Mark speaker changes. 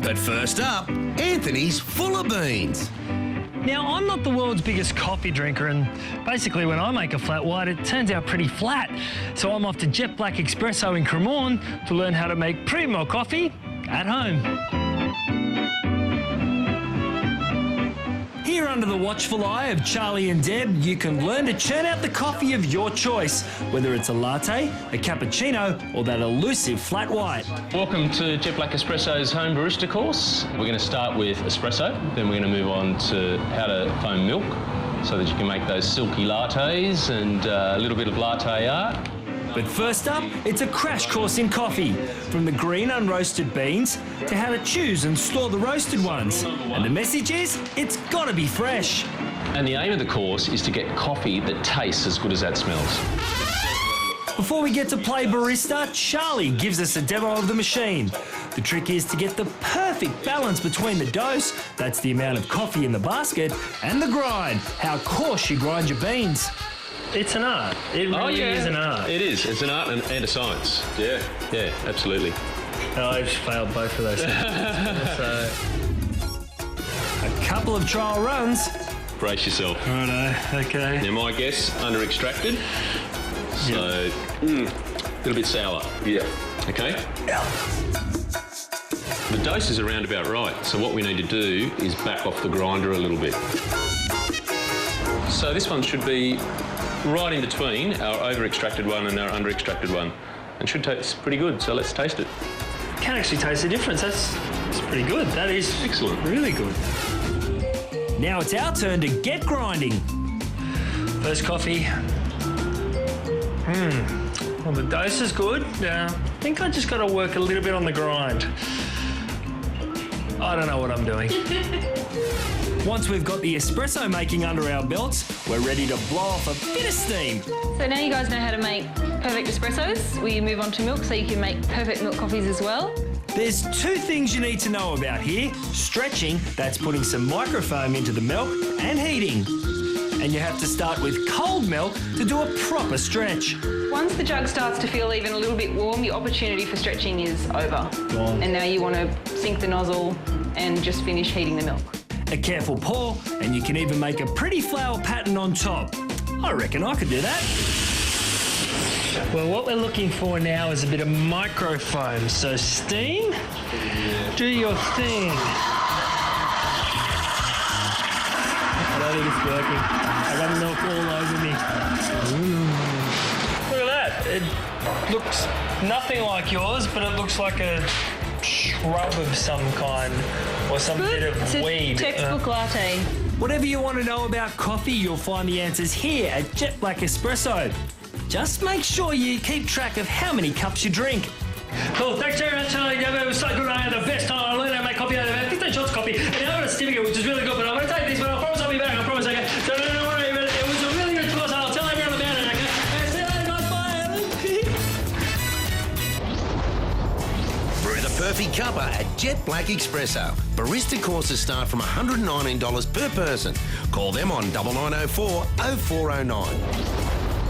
Speaker 1: But first up, Anthony's full of beans.
Speaker 2: Now, I'm not the world's biggest coffee drinker, and basically when I make a flat white, it turns out pretty flat. So I'm off to Jetblack Espresso in Cremorne to learn how to make primo coffee at home. Here under the watchful eye of Charlie and Deb, you can learn to churn out the coffee of your choice, whether it's a latte, a cappuccino, or that elusive flat white.
Speaker 3: Welcome to Jetblack Espresso's home barista course. We're going to start with espresso, then we're going to move on to how to foam milk so that you can make those silky lattes and a little bit of latte art.
Speaker 2: But first up, it's a crash course in coffee, from the green unroasted beans to how to choose and store the roasted ones. And the message is, it's got to be fresh.
Speaker 3: And the aim of the course is to get coffee that tastes as good as that smells.
Speaker 2: Before we get to play barista, Charlie gives us a demo of the machine. The trick is to get the perfect balance between the dose, that's the amount of coffee in the basket, and the grind, how coarse you grind your beans. It's an art. It really is an art.
Speaker 3: It is. It's an art and a science. Yeah, absolutely.
Speaker 2: And I've failed both of those things. So, a couple of trial runs.
Speaker 3: Brace yourself.
Speaker 2: Righto, okay.
Speaker 3: Now my guess, under extracted. So, a little bit sour. Yeah. Okay?
Speaker 2: Yeah.
Speaker 3: The dose is around about right. So what we need to do is back off the grinder a little bit. So this one should be right in between our over-extracted one and our under-extracted one, and should taste pretty good, so let's taste it.
Speaker 2: Can actually taste the difference. That's pretty good. That is
Speaker 3: excellent.
Speaker 2: Really good. Now it's our turn to get grinding. First coffee. Well, the dose is good. I think I just got to work a little bit on the grind. I don't know what I'm doing. Once we've got the espresso making under our belts, we're ready to blow off a bit of steam.
Speaker 4: So now you guys know how to make perfect espressos. We move on to milk so you can make perfect milk coffees as well.
Speaker 2: There's two things you need to know about here. Stretching, that's putting some microfoam into the milk, and heating. And you have to start with cold milk to do a proper stretch.
Speaker 4: Once the jug starts to feel even a little bit warm, your opportunity for stretching is over. And now you want to sink the nozzle and just finish heating the milk.
Speaker 2: A careful pour, and you can even make a pretty flower pattern on top. I reckon I could do that. Well, what we're looking for now is a bit of microfoam. So steam, do your thing. I don't think it's working. I got milk all over me. Look at that. It looks nothing like yours, but it looks like a shrub of some kind or some bit of weed.
Speaker 4: Textbook latte.
Speaker 2: Whatever you want to know about coffee, you'll find the answers here at Jetblack Espresso. Just make sure you keep track of how many cups you drink. Cool, thanks very much, Charlie. It was so good. I had the best time. I learned how to make coffee. I had 15 shots of coffee, and I got a certificate, which is really good. But I'm going to take this, but I promise I'll be back. I promise. Okay. So don't worry. But it was a really good course. I'll tell everyone about it. Okay. See you later, guys. Bye.
Speaker 1: Brew the perfect cuppa at Jetblack Espresso. Barista courses start from $119 per person. Call them on 9904 0409.